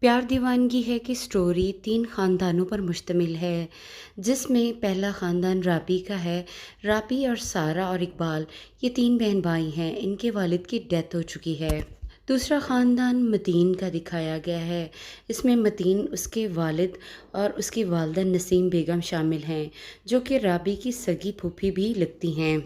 प्यार दीवानगी है कि स्टोरी 3 ख़ानदानों पर मुश्तमिल है, जिसमें पहला ख़ानदान राबी का है। राबी और सारा और इकबाल ये 3 बहन-भाई हैं, इनके वालिद की डेथ हो चुकी है। दूसरा ख़ानदान मतीन का दिखाया गया है। इसमें मतीन, उसके वालिद और उसकी वालिदा नसीम बेगम शामिल हैं, जो कि राबी की सगी फूफी भी लगती हैं।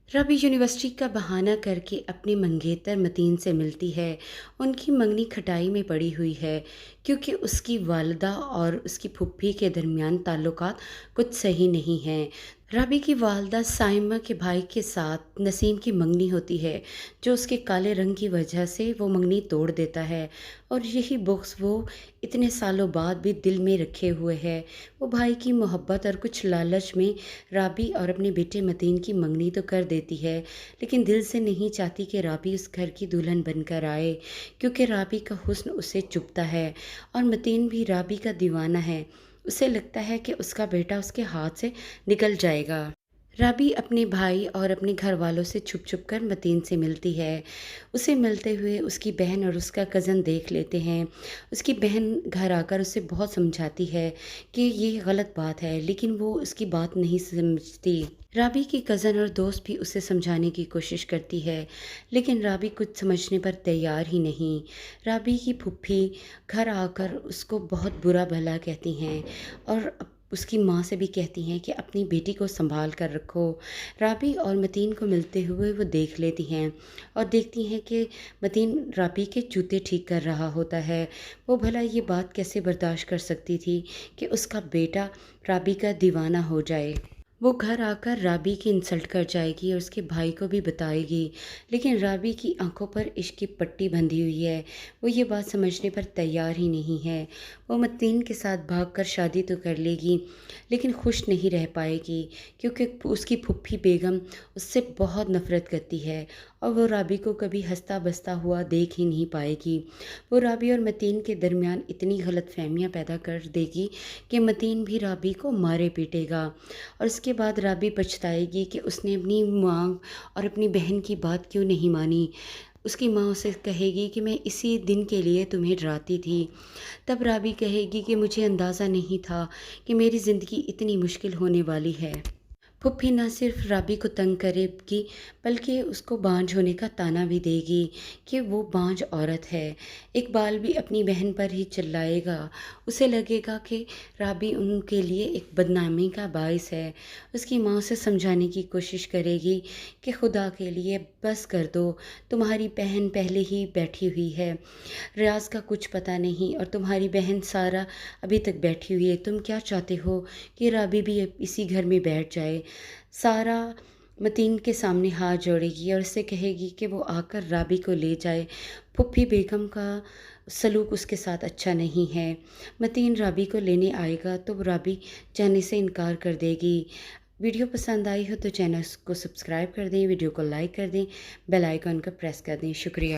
रबी यूनिवर्सिटी का बहाना करके अपनी मंगेतर मतीन से मिलती है। उनकी मंगनी खटाई में पड़ी हुई है, क्योंकि उसकी वालिदा और उसकी फुप्पी के दरमियान ताल्लुकात कुछ सही नहीं हैं। रबी की वालिदा साइमा के भाई के साथ नसीम की मंगनी होती है, जो उसके काले रंग की वजह से वो मंगनी तोड़ देता है, और यही बुग़्ज़ वो इतने सालों बाद भी दिल में रखे हुए है। वो भाई की मोहब्बत और कुछ लालच में राबी और अपने बेटे मतीन की मंगनी तो कर देती है, लेकिन दिल से नहीं चाहती कि राबी उस घर की दुल्हन बनकर आए, क्योंकि राबी का हुस्न उसे चुभता है और मतीन भी राबी का दीवाना है। उसे लगता है कि उसका बेटा उसके हाथ से निकल जाएगा। राबी अपने भाई और अपने घर वालों से छुप छुप कर मतीन से मिलती है। उसे मिलते हुए उसकी बहन और उसका कज़न देख लेते हैं। उसकी बहन घर आकर उसे बहुत समझाती है कि ये गलत बात है, लेकिन वो उसकी बात नहीं समझती। राबी की कज़न और दोस्त भी उसे समझाने की कोशिश करती है, लेकिन राबी कुछ समझने पर तैयार ही नहीं। राबी की फूफी घर आकर उसको बहुत बुरा भला कहती हैं और उसकी माँ से भी कहती हैं कि अपनी बेटी को संभाल कर रखो। राबी और मतीन को मिलते हुए वो देख लेती हैं और देखती हैं कि मतीन राबी के जूते ठीक कर रहा होता है। वो भला ये बात कैसे बर्दाश्त कर सकती थी कि उसका बेटा राबी का दीवाना हो जाए। वो घर आकर राबी की इंसल्ट कर जाएगी और उसके भाई को भी बताएगी, लेकिन राबी की आंखों पर इश्क की पट्टी बंधी हुई है। वो ये बात समझने पर तैयार ही नहीं है। वो मतीन के साथ भागकर शादी तो कर लेगी, लेकिन खुश नहीं रह पाएगी, क्योंकि उसकी फुप्पी बेगम उससे बहुत नफ़रत करती है और वो राबी को कभी हंसता बसता हुआ देख ही नहीं पाएगी। वो राबी और मतीन के दरमियान इतनी गलतफहमियाँ पैदा कर देगी कि मतीन भी राबी को मारे पीटेगा, और इसके बाद राबी पछताएगी कि उसने अपनी माँ और अपनी बहन की बात क्यों नहीं मानी। उसकी माँ उसे कहेगी कि मैं इसी दिन के लिए तुम्हें डराती थी। तब राबी कहेगी कि मुझे अंदाज़ा नहीं था कि मेरी ज़िंदगी इतनी मुश्किल होने वाली है। फूफी न सिर्फ राबी को तंग करेगी, बल्कि उसको बांझ होने का ताना भी देगी कि वो बांझ औरत है। इकबाल भी अपनी बहन पर ही चिल्लाएगा। उसे लगेगा कि राबी उनके लिए एक बदनामी का बाइस है। उसकी माँ उसे समझाने की कोशिश करेगी कि खुदा के लिए बस कर दो, तुम्हारी बहन पहले ही बैठी हुई है, रियाज का कुछ पता नहीं, और तुम्हारी बहन सारा अभी तक बैठी हुई है। तुम क्या चाहते हो कि राबी भी इसी घर में बैठ जाए। सारा मतीन के सामने हाथ जोड़ेगी और उससे कहेगी कि वो आकर राबी को ले जाए। फुप्पी बेगम का सलूक उसके साथ अच्छा नहीं है। मतीन राबी को लेने आएगा तो राबी जाने से इनकार कर देगी। वीडियो पसंद आई हो तो चैनल को सब्सक्राइब कर दें, वीडियो को लाइक कर दें, बेल आइकन को प्रेस कर दें। शुक्रिया।